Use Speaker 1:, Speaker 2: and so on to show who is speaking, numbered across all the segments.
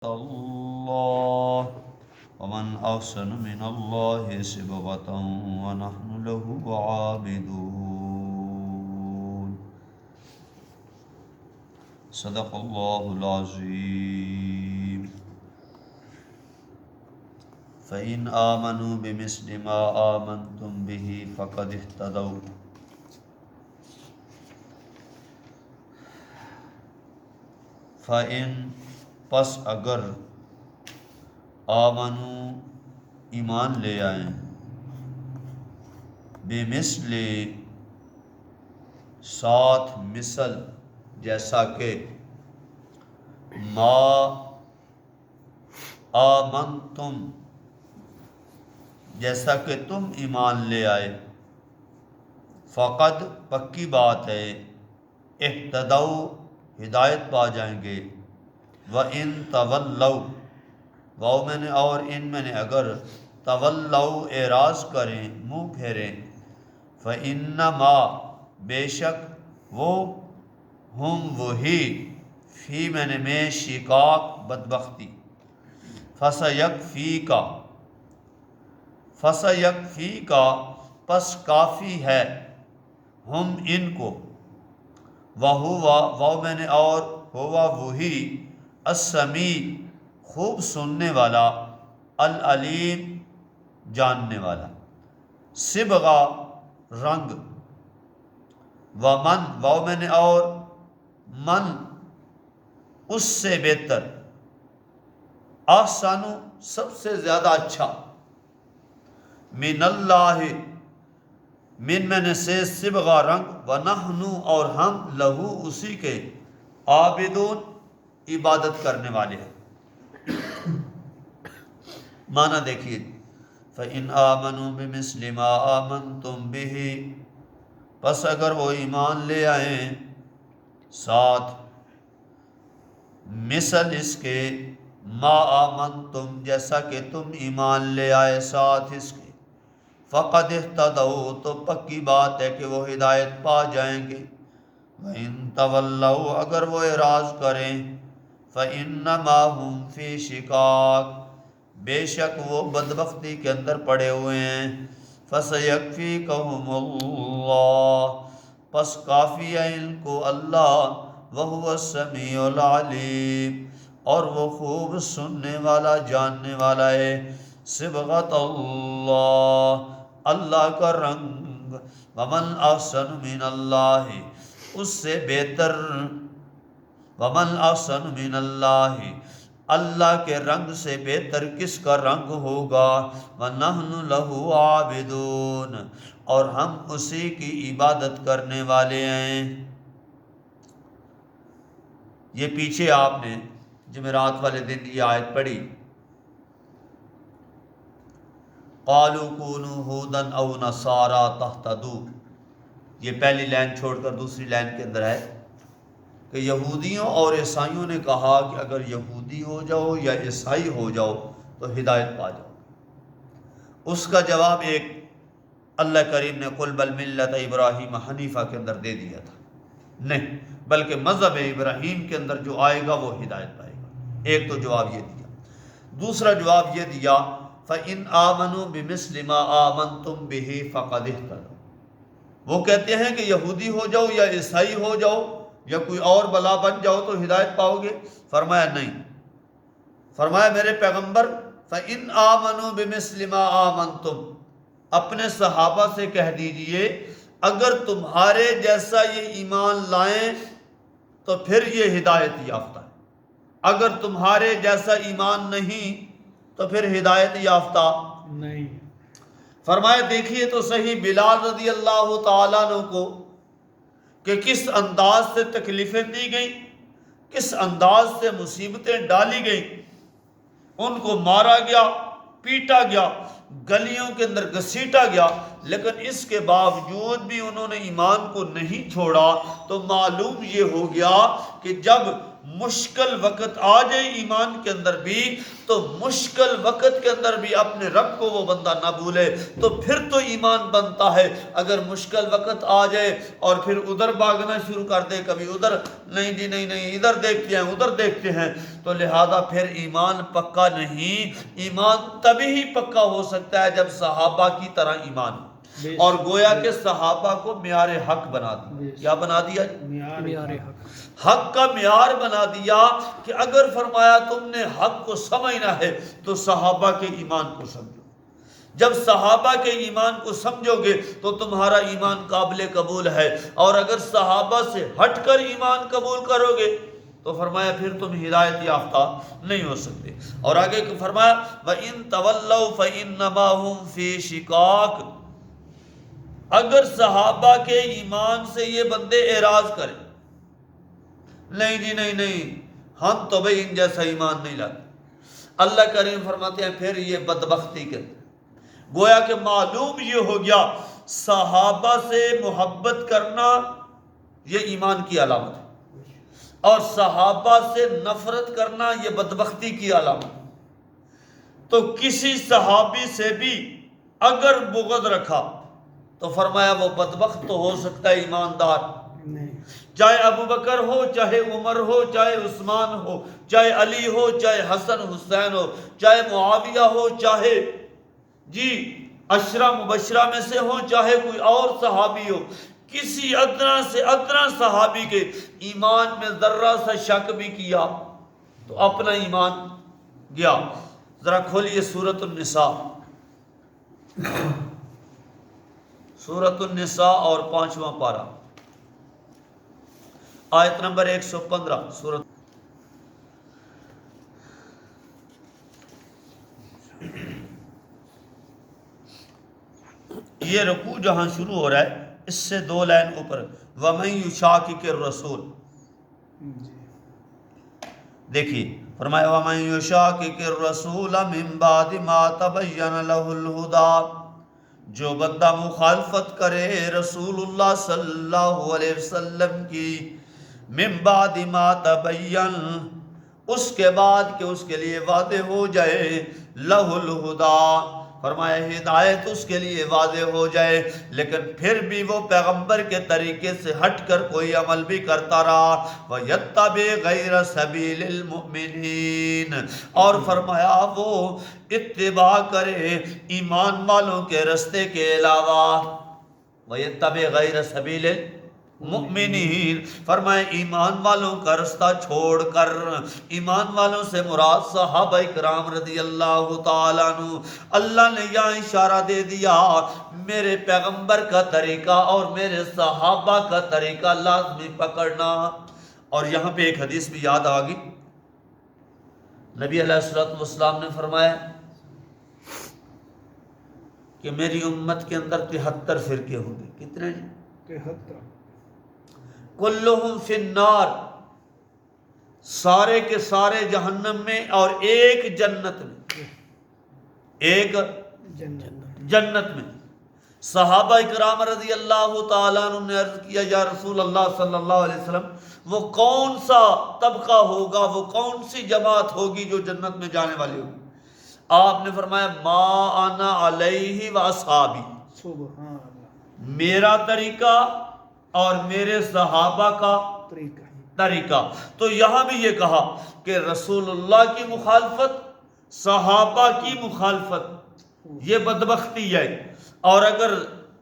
Speaker 1: الله ومن أحسن من الله صبغة ونحن له عابدون. صدق الله العظيم. فإن آمنوا بمثل ما آمنتم به فقد اهتدوا. فإن پس اگر آمنو ایمان لے آئیں بمثل ساتھ مثل جیسا کہ ما آمنتم جیسا کہ تم ایمان لے آئے فقد پکی بات ہے اہتدوا ہدایت پا جائیں گے وَإِن تَوَلَّوْا واو میں نے اور ان میں نے اگر تولوا اعراض کریں منہ پھیریں فَإِنَّمَا بے شک وہ ہم وہی فی میں نے میں شقاق بدبختی فَسَيَكْفِيكَ پس کافی ہے ہم ان کو وَهُوَ واو میں نے اور ہوا وہی السمیع خوب سننے والا العلیم جاننے والا صبغہ رنگ ومن واو میں نے اور من اس سے بہتر احسن سب سے زیادہ اچھا من اللہ من میں نے سے صبغہ رنگ ونحن اور ہم لہو اسی کے عابدون عبادت کرنے والے ہیں. معنی دیکھیے فَإِنْ آمَنُوا بِمِثْلِ مَا آمَنْتُمْ بِهِ پس اگر وہ ایمان لے آئیں ساتھ مثل اس کے ما آمنتم جیسا کہ تم ایمان لے آئے ساتھ اس کے فقد اہتدوا تو پکی بات ہے کہ وہ ہدایت پا جائیں گے. وَإِن تَوَلَّوْا اگر وہ اعراض کریں فَإِنَّمَا هُمْ فِي شِقَاقٍ بے شک وہ بدبختی کے اندر پڑے ہوئے ہیں. فَسَيَكْفِيكَهُمُ اللَّهُ پس کافی ہے ان کو اللہ وَهُوَ السَّمِيعُ الْعَلِيمُ اور وہ خوب سننے والا جاننے والا ہے. صبغۃ اللہ اللہ کا رنگ ومن احسن من اللہ اس سے بہتر ومن احسن من اللہ اللہ کے رنگ سے بہتر کس کا رنگ ہوگا. وَنَحْنُ لَهُ عَابِدُونَ اور ہم اسی کی عبادت کرنے والے ہیں. یہ پیچھے آپ نے جمعرات والے دن یہ آیت پڑھی قَالُوا كُونُوا هُودًا أَوْ نَصَارَىٰ تَهْتَدُوا یہ پہلی لائن چھوڑ کر دوسری لائن کے اندر ہے کہ یہودیوں اور عیسائیوں نے کہا کہ اگر یہودی ہو جاؤ یا عیسائی ہو جاؤ تو ہدایت پا جاؤ. اس کا جواب ایک اللہ کریم نے قُلْ بَلْ مِلَّةَ إِبْرَاهِيمَ حنیفہ کے اندر دے دیا تھا. نہیں بلکہ مذہب ابراہیم کے اندر جو آئے گا وہ ہدایت پائے گا. ایک تو جواب یہ دیا. دوسرا جواب یہ دیا فَإِنْ آمَنُوا بِمِثْلِ مَا آمَنْتُمْ بِهِ فَقَدِ اهْتَدَوْا وہ کہتے ہیں کہ یہودی ہو جاؤ یا عیسائی ہو جاؤ یا کوئی اور بلا بن جاؤ تو ہدایت پاؤ گے. فرمایا نہیں. فرمایا میرے پیغمبر فَإِنْ آمَنُوا بِمِثْلِ مَا آمَنْتُمْ اپنے صحابہ سے کہہ دیجئے اگر تمہارے جیسا یہ ایمان لائیں تو پھر یہ ہدایت یافتہ ہے. اگر تمہارے جیسا ایمان نہیں تو پھر ہدایت یافتہ نہیں. فرمایا دیکھیے تو صحیح بلال رضی اللہ تعالیٰ عنہ کو کہ کس انداز سے تکلیفیں دی گئیں کس انداز سے مصیبتیں ڈالی گئیں. ان کو مارا گیا پیٹا گیا گلیوں کے اندر گھسیٹا گیا لیکن اس کے باوجود بھی انہوں نے ایمان کو نہیں چھوڑا. تو معلوم یہ ہو گیا کہ جب مشکل وقت آ جائے ایمان کے اندر بھی تو مشکل وقت کے اندر بھی اپنے رب کو وہ بندہ نہ بھولے تو پھر تو ایمان بنتا ہے۔ اگر مشکل وقت آ جائے اور پھر ادھر بھاگنا شروع کر دے، کبھی ادھر نہیں جی نہیں ادھر دیکھتے ہیں ادھر دیکھتے ہیں، تو لہذا پھر ایمان پکا نہیں۔ ایمان تبھی ہی پکا ہو سکتا ہے جب صحابہ کی طرح ایمان ہو۔ اور گویا کہ صحابہ کو معیار حق بنا دیا۔ کیا بنا دیا؟
Speaker 2: معیار حق،
Speaker 1: حق کا معیار بنا دیا کہ اگر فرمایا تم نے حق کو سمجھنا ہے تو صحابہ کے ایمان کو سمجھو۔ جب صحابہ کے ایمان کو سمجھو گے تو تمہارا ایمان قابل قبول ہے، اور اگر صحابہ سے ہٹ کر ایمان قبول کرو گے تو فرمایا پھر تم ہدایت یافتہ نہیں ہو سکتے۔ اور آگے فرمایا وَإِن تَوَلَّوْا فَإِنَّمَا هُمْ فِي شِقَاقٍ، اگر صحابہ کے ایمان سے یہ بندے اعراض کریں، نہیں جی نہیں ہم تو بھئی ان جیسا ایمان نہیں لاتے، اللہ کریم فرماتے ہیں پھر یہ بدبختی کے، گویا کہ معلوم یہ ہو گیا صحابہ سے محبت کرنا یہ ایمان کی علامت ہے، اور صحابہ سے نفرت کرنا یہ بدبختی کی علامت ہے۔ تو کسی صحابی سے بھی اگر بغض رکھا تو فرمایا وہ بدبخت تو ہو سکتا ہے، ایماندار چاہے ابو بکر ہو، چاہے عمر ہو، چاہے عثمان ہو، چاہے علی ہو، چاہے حسن حسین ہو، چاہے معاویہ ہو، چاہے عشرہ مبشرہ میں سے ہو، چاہے کوئی اور صحابی ہو، کسی ادنا سے ادنا صحابی کے ایمان میں ذرہ سا شک بھی کیا تو اپنا ایمان گیا۔ ذرا کھولیے سورۃ النساء، سورۃ النساء اور 5واں پارہ، آیت نمبر 115۔ سورۃ یہ رکوع جہاں شروع ہو رہا ہے اس سے 2 لائن اوپر وَمَن يُشَاقِقِ الرَّسُولِ، دیکھیے فرمایا وَمَن يُشَاقِقِ الرَّسُولَ مِن بَعْدِ مَا تَبَيَّنَ لَهُ الْهُدَىٰ، جو بندہ مخالفت کرے رسول اللہ صلی اللہ علیہ وسلم کی، من بعد ما تبین، اس کے بعد کہ اس کے لیے واضح ہو جائے، لہ الہدیٰ، فرمایا ہدایت اس کے لیے واضح ہو جائے، لیکن پھر بھی وہ پیغمبر کے طریقے سے ہٹ کر کوئی عمل بھی کرتا رہا، وَيَتَّبِعْ غَيْرَ سَبِيلِ الْمُؤْمِنِينَ، اور فرمایا وہ اتباع کرے ایمان والوں کے رستے کے علاوہ، وَيَتَّبِعْ غَيْرَ سَبِيلِ الْمُؤْمِنِينَ، فرمائے ایمان والوں کا رستہ چھوڑ کر، ایمان والوں سے مراد صحابہ اکرام رضی اللہ تعالیٰ عنہ۔ اللہ نے یہاں اشارہ دے دیا میرے پیغمبر کا طریقہ اور میرے صحابہ کا طریقہ لازمی پکڑنا۔ اور یہاں پہ ایک حدیث بھی یاد آ گئی، نبی علیہ السلام نے فرمایا کہ میری امت کے اندر 73 فرقے ہوں گے۔ کتنے جی؟
Speaker 2: 73۔
Speaker 1: کلہم فی النار، سارے کے سارے جہنم میں اور ایک جنت میں، ایک جنت میں۔ صحابہ اکرام رضی اللہ تعالیٰ عنہ نے عرض کیا یا رسول اللہ صلی اللہ علیہ وسلم وہ کون سا طبقہ ہوگا، وہ کون سی جماعت ہوگی جو جنت میں جانے والی ہوگی؟ آپ نے فرمایا ما انا علیہ و اصحابی،
Speaker 2: سبحان اللہ،
Speaker 1: میرا طریقہ اور میرے صحابہ کا طریقہ۔ تو یہاں بھی یہ کہا کہ رسول اللہ کی مخالفت، صحابہ کی مخالفت یہ بدبختی ہے، اور اگر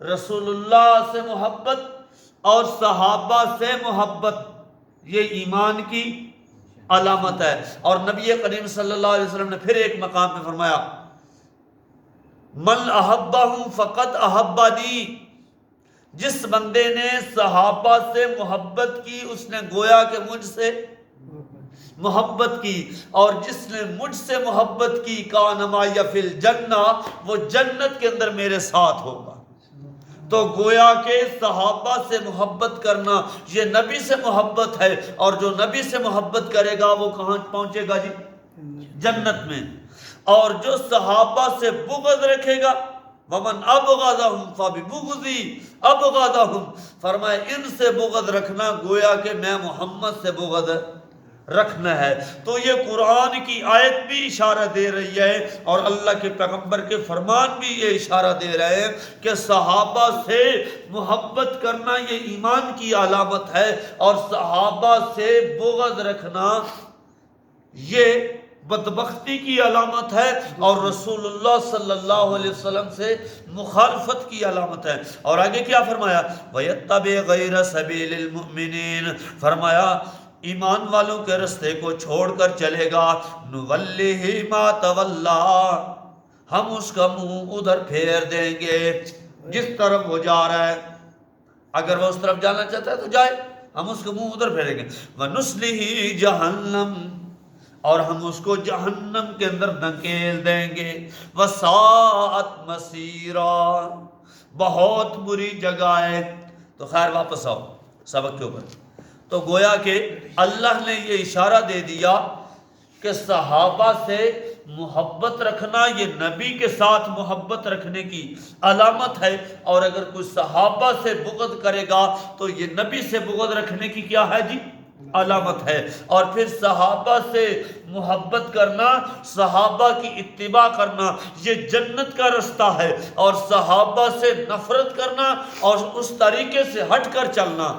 Speaker 1: رسول اللہ سے محبت اور صحابہ سے محبت یہ ایمان کی علامت ہے۔ اور نبی کریم صلی اللہ علیہ وسلم نے پھر ایک مقام پہ فرمایا من احبہم فقد احبنی، جس بندے نے صحابہ سے محبت کی اس نے گویا کہ مجھ سے محبت کی، اور جس نے مجھ سے محبت کی کان معی فی الجنہ، وہ جنت کے اندر میرے ساتھ ہوگا۔ تو گویا کہ صحابہ سے محبت کرنا یہ نبی سے محبت ہے، اور جو نبی سے محبت کرے گا وہ کہاں پہنچے گا جی؟ جنت میں۔ اور جو صحابہ سے بغض رکھے گا ومن ابغضہم فببغضی ابغضہم، فرمائے ان سے بغض رکھنا گویا کہ میں محمد سے بغض رکھنا ہے۔ تو یہ قرآن کی آیت بھی اشارہ دے رہی ہے اور اللہ کے پیغمبر کے فرمان بھی یہ اشارہ دے رہے ہیں کہ صحابہ سے محبت کرنا یہ ایمان کی علامت ہے، اور صحابہ سے بغض رکھنا یہ بدبختی کی علامت ہے اور رسول اللہ صلی اللہ علیہ وسلم سے مخالفت کی علامت ہے۔ اور آگے کیا فرمایا؟ وَيَتَّبِعْ غَيْرَ سَبِيلِ الْمُؤْمِنِينَ، فرمایا ایمان والوں کے رستے کو چھوڑ کر چلے گا، نُوَلِّهِ مَا تَوَلَّى، ہم اس کا منہ ادھر پھیر دیں گے جس طرف وہ جا رہا ہے۔ اگر وہ اس طرف جانا چاہتا ہے تو جائے، ہم اس کا منہ ادھر پھیریں گے۔ وَنُسْلِهِ جَهَنَّمْ، اور ہم اس کو جہنم کے اندر دھکیل دیں گے۔ وَسَاءَتْ مَصِيرًا، بہت بری جگہ ہے۔ تو خیر واپس آؤ سبق کے اوپر۔ تو گویا کہ اللہ نے یہ اشارہ دے دیا کہ صحابہ سے محبت رکھنا یہ نبی کے ساتھ محبت رکھنے کی علامت ہے، اور اگر کوئی صحابہ سے بغض کرے گا تو یہ نبی سے بغض رکھنے کی کیا ہے جی؟ علامت ہے۔ اور پھر صحابہ سے محبت کرنا، صحابہ کی اتباع کرنا یہ جنت کا رستہ ہے، اور صحابہ سے نفرت کرنا اور اس طریقے سے ہٹ کر چلنا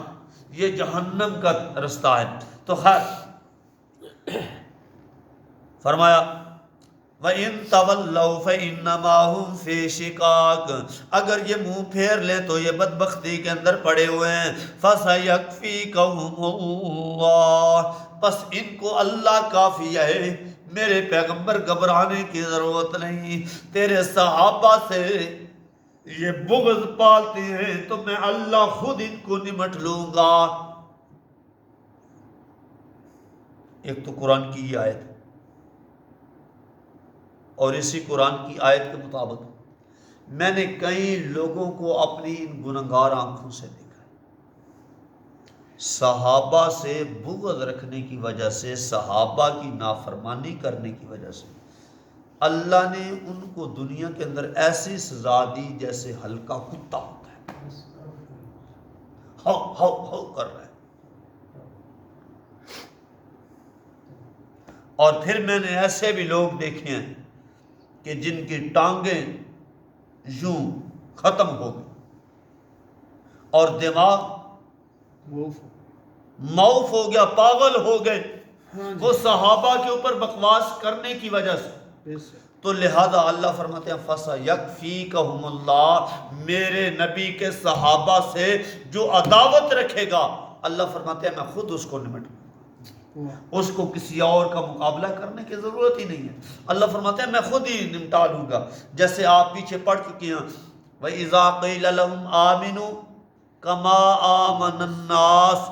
Speaker 1: یہ جہنم کا رستہ ہے۔ تو خیر فرمایا وَإِن تَوَلَّوْا فَإِنَّمَا هُمْ فِي شِقَاقٍ، اگر یہ منہ پھیر لیں تو یہ بدبختی کے اندر پڑے ہوئے ہیں۔ فَسَيَكْفِيكَهُمُ اللَّهُ، بس ان کو اللہ کافی ہے، میرے پیغمبر گھبرانے کی ضرورت نہیں۔ تیرے صحابہ سے یہ بغض پالتے ہیں تو میں اللہ خود ان کو نمٹ لوں گا۔ ایک تو قرآن کی یہ آیت ہے، اور اسی قرآن کی آیت کے مطابق میں نے کئی لوگوں کو اپنی ان گنہگار آنکھوں سے دیکھا ہے، صحابہ سے بغض رکھنے کی وجہ سے، صحابہ کی نافرمانی کرنے کی وجہ سے اللہ نے ان کو دنیا کے اندر ایسی سزا دی جیسے ہلکا کتا ہوتا ہے، ہو ہو ہو کر رہا ہے۔ اور پھر میں نے ایسے بھی لوگ دیکھے ہیں کہ جن کی ٹانگیں یوں ختم ہو گئی اور دماغ معوف ہو گیا، پاگل ہو گئے، وہ صحابہ کے اوپر بکواس کرنے کی وجہ سے۔ تو لہذا اللہ فرماتے ہیں فَسَيَكْفِيكَهُمُ اللَّهُ، میرے نبی کے صحابہ سے جو عداوت رکھے گا اللہ فرماتے ہیں میں خود اس کو نمٹ لوں گا، اس کو کسی اور کا مقابلہ کرنے کی ضرورت ہی نہیں ہے۔ اللہ فرماتے ہیں میں خود ہی نمٹا لوں گا، جیسے آپ پیچھے پڑھ چکے ہیں وَإِذَا قِيلَ لَهُمْ آمِنُوا كَمَا آمَنَ النَّاسُ،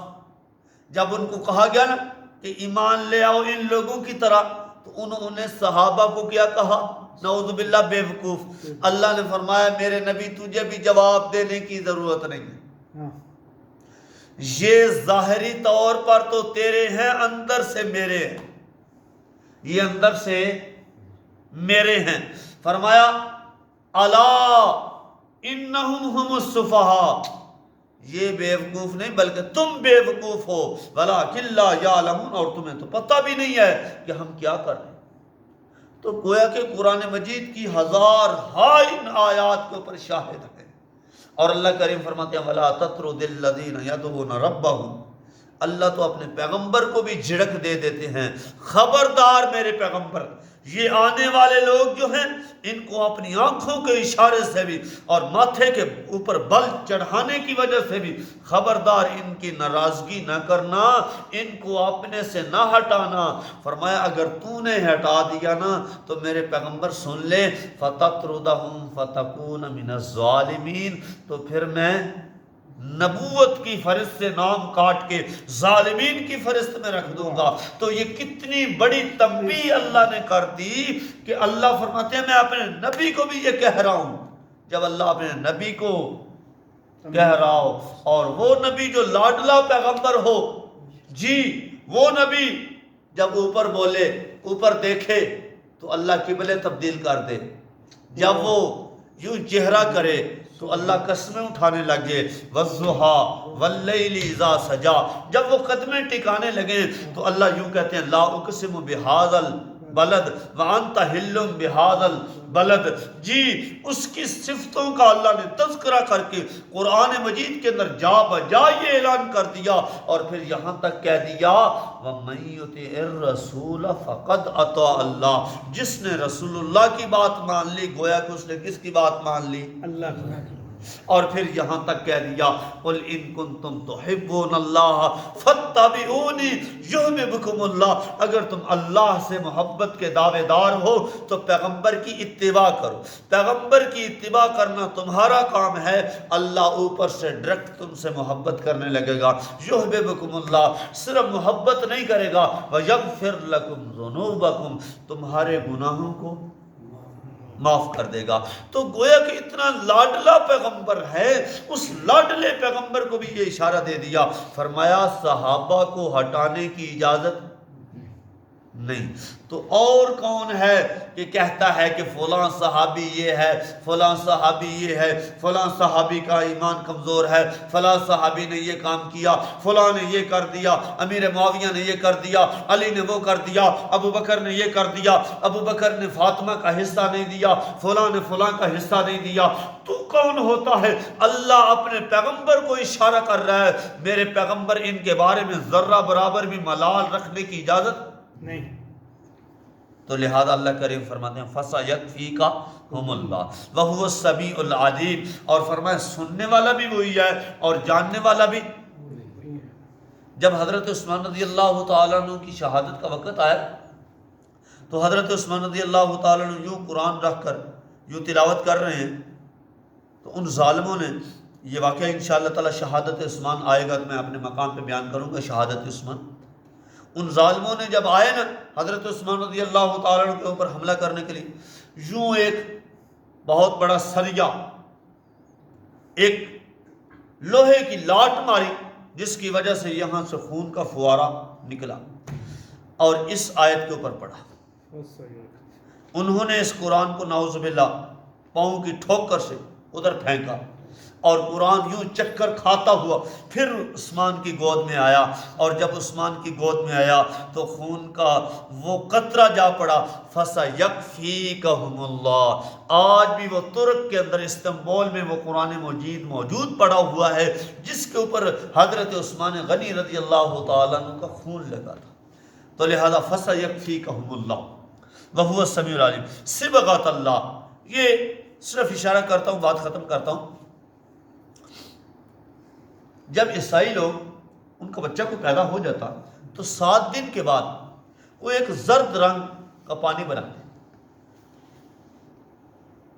Speaker 1: جب ان کو کہا گیا نا کہ ایمان لے آؤ ان لوگوں کی طرح، تو انہوں نے صحابہ کو کیا کہا؟ نعوذ باللہ بے وقوف۔ اللہ نے فرمایا میرے نبی تجھے بھی جواب دینے کی ضرورت نہیں ہے، یہ ظاہری طور پر تو تیرے ہیں، اندر سے میرے ہیں، یہ اندر سے میرے ہیں۔ فرمایا الا انہم ہم السفہاء، یہ بے وقوف نہیں بلکہ تم بے وقوف ہو، ولکن لا یعلمون، اور تمہیں تو پتہ بھی نہیں ہے کہ ہم کیا کر رہے ہیں۔ تو گویا کہ قرآن مجید کی ہزارہا ان آیات کے اوپر شاہد ہے۔ اور اللہ کریم فرماتے ہیں وَلَا تَطْرُدِ الَّذِينَ يَدْعُونَ رَبَّهُمْ، اللہ تو اپنے پیغمبر کو بھی جھڑک دے دیتے ہیں، خبردار میرے پیغمبر، یہ آنے والے لوگ جو ہیں ان کو اپنی آنکھوں کے اشارے سے بھی اور ماتھے کے اوپر بل چڑھانے کی وجہ سے بھی خبردار ان کی ناراضگی نہ کرنا، ان کو اپنے سے نہ ہٹانا۔ فرمایا اگر تو نے ہٹا دیا نا تو میرے پیغمبر سن لے فَتَطْرُدَهُمْ فَتَكُونَ مِنَ الظَّالِمِينَ، تو پھر میں نبوت کی فہرست سے نام کاٹ کے ظالمین کی فہرست میں رکھ دوں گا۔ تو یہ کتنی بڑی تنبیہ اللہ نے کر دی کہ اللہ فرماتے ہیں میں اپنے نبی کو بھی یہ کہہ رہا ہوں۔ جب اللہ اپنے نبی کو کہہ رہا ہو اور وہ نبی جو لاڈلا پیغمبر ہو، جی وہ نبی جب اوپر بولے، اوپر دیکھے تو اللہ قبلے تبدیل کر دے، جب وہ یوں چہرہ کرے تو اللہ قسمیں اٹھانے لگے، والضحیٰ واللیل اذا سجا، جب وہ قدمیں ٹکانے لگے تو اللہ یوں کہتے ہیں لا اقسم بہذا البلد وانت حل بہذا البلد، جی اس کی صفتوں کا اللہ نے تذکرہ کر کے قرآن مجید کے اندر جا بجا یہ اعلان کر دیا، اور پھر یہاں تک کہہ دیا وَمَن يُطِعِ الرَّسُولَ فَقَدْ أَطَاعَ اللَّهَ، جس نے رسول اللہ کی بات مان لی گویا کہ اس نے کس کی بات مان لی؟
Speaker 2: اللہ کی۔
Speaker 1: اور پھر یہاں تک کہہ دیا قُلْ إِن كُنتُمْ تُحِبُّونَ اللَّهَ فَاتَّبِعُونِي يُحْبِبْكُمُ اللَّهُ، اگر تم اللہ سے محبت کے دعوے دار ہو تو پیغمبر کی اتباع کرو، پیغمبر کی اتباع کرنا تمہارا کام ہے، اللہ اوپر سے ڈائریکٹ تم سے محبت کرنے لگے گا، يُحْبِبْكُمُ اللَّهُ، صرف محبت نہیں کرے گا، وَيَغْفِرْ لَكُمْ ذُنُوبَكُمْ، تمہارے گناہوں کو معاف کر دے گا۔ تو گویا کہ اتنا لاڈلا پیغمبر ہے، اس لاڈلے پیغمبر کو بھی یہ اشارہ دے دیا، فرمایا صحابہ کو ہٹانے کی اجازت نہیں۔ تو اور کون ہے کہ کہتا ہے کہ فلاں صحابی یہ ہے، فلاں صحابی یہ ہے، فلاں صحابی کا ایمان کمزور ہے، فلاں صحابی نے یہ کام کیا، فلاں نے یہ کر دیا، امیر معاویہ نے یہ کر دیا، علی نے وہ کر دیا، ابو بکر نے یہ کر دیا، ابو بکر نے فاطمہ کا حصہ نہیں دیا، فلاں نے فلاں کا حصہ نہیں دیا۔ تو کون ہوتا ہے؟ اللہ اپنے پیغمبر کو اشارہ کر رہا ہے، میرے پیغمبر ان کے بارے میں ذرہ برابر بھی ملال رکھنے کی اجازت
Speaker 2: نہیں۔
Speaker 1: تو لہذا اللہ کریم فرماتے ہیں فَسَيَكْفِيكَهُمُ اللَّهُ وَهُوَ السَّمِيعُ الْعَلِيمُ، اور فرمائے سننے والا بھی وہی ہے اور جاننے والا بھی۔ جب حضرت عثمان رضی اللہ تعالیٰ عنہ کی شہادت کا وقت آیا تو حضرت عثمان رضی اللہ تعالیٰ عنہ یوں قرآن رکھ کر یوں تلاوت کر رہے ہیں، تو ان ظالموں نے یہ واقعہ انشاءاللہ تعالیٰ شہادت عثمان آئے گا تو میں اپنے مقام پہ بیان کروں گا شہادت عثمان۔ ان ظالموں نے جب آئے نا حضرت عثمان رضی اللہ تعالیٰ عنہ کے اوپر حملہ کرنے کے لیے، یوں ایک بہت بڑا سریہ ایک لوہے کی لاٹ ماری جس کی وجہ سے یہاں سے خون کا فوارہ نکلا اور اس آیت کے اوپر پڑا۔ انہوں نے اس قرآن کو نعوذ باللہ پاؤں کی ٹھوکر سے ادھر پھینکا اور قرآن یوں چکر کھاتا ہوا پھر عثمان کی گود میں آیا، اور جب عثمان کی گود میں آیا تو خون کا وہ قطرہ جا پڑا۔ فَسَيَكْفِيكَهُمُ اللَّهُ، آج بھی وہ ترک کے اندر استنبول میں وہ قرآن مجید موجود پڑا ہوا ہے جس کے اوپر حضرت عثمان غنی رضی اللہ تعالیٰ عنہ کا خون لگا تھا۔ تو لہذا فَسَيَكْفِيكَهُمُ اللَّهُ وَهُوَ السَّمِيعُ الْعَلِيمُ، صبغۃ اللہ، یہ صرف اشارہ کرتا ہوں، بات ختم کرتا ہوں۔ جب عیسائی لوگ ان کا بچہ کو پیدا ہو جاتا تو 7 دن کے بعد وہ ایک زرد رنگ کا پانی بناتے،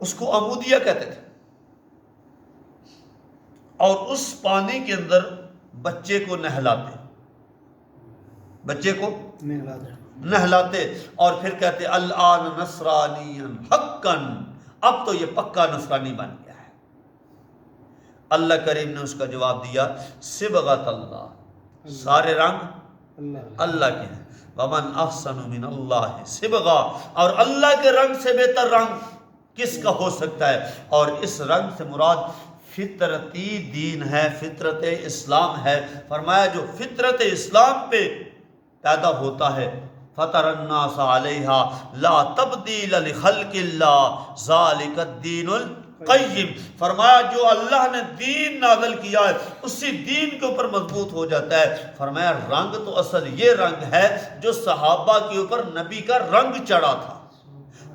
Speaker 1: اس کو عمودیہ کہتے تھے، اور اس پانی کے اندر بچے کو نہلاتے، بچے کو نہلاتے اور پھر کہتے الآن نصرانیا حقا، اب تو یہ پکا نصرانی بن گیا ہے۔ اللہ کریم نے اس کا جواب دیا صبغۃ اللہ، سارے رنگ اللہ کے ہیں، ومن احسن من اللہ صبغہ، اور اللہ کے رنگ سے بہتر رنگ کس کا ہو سکتا ہے؟ اور اس رنگ سے مراد فطرتی دین ہے، فطرت اسلام ہے۔ فرمایا جو فطرت اسلام پہ پیدا ہوتا ہے فطر الناس علیہا لا تبدیل لخلق اللہ ذالک الدین القیم، فرمایا جو اللہ نے دین نازل کیا ہے اسی دین کے اوپر مضبوط ہو جاتا ہے۔ فرمایا رنگ تو اصل یہ رنگ ہے جو صحابہ کے اوپر نبی کا رنگ چڑھا تھا،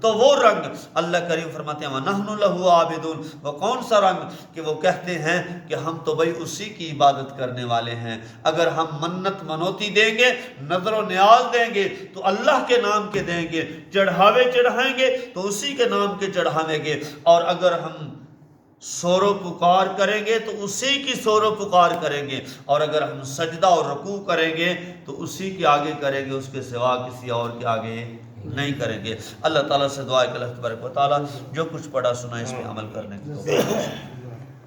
Speaker 1: تو وہ رنگ اللہ کریم فرماتے ہیں وَنَحْنُ لَهُ عَابِدُونَ، وہ کون سا رنگ کہ وہ کہتے ہیں کہ ہم تو بھائی اسی کی عبادت کرنے والے ہیں، اگر ہم منت منوتی دیں گے، نظر و نیاز دیں گے تو اللہ کے نام کے دیں گے، چڑھاوے چڑھائیں گے تو اسی کے نام کے چڑھائیں گے، اور اگر ہم سور و پکار کریں گے تو اسی کی سور و پکار کریں گے، اور اگر ہم سجدہ اور رکوع کریں گے تو اسی کے آگے کریں گے، اس کے سوا کسی اور کے آگے نہیں کریں گے۔ اللہ تعالیٰ سے دعا ہے کہ اللہ تبارک و تعالیٰ جو کچھ پڑھا سنا اس پہ عمل کرنے کی توفیق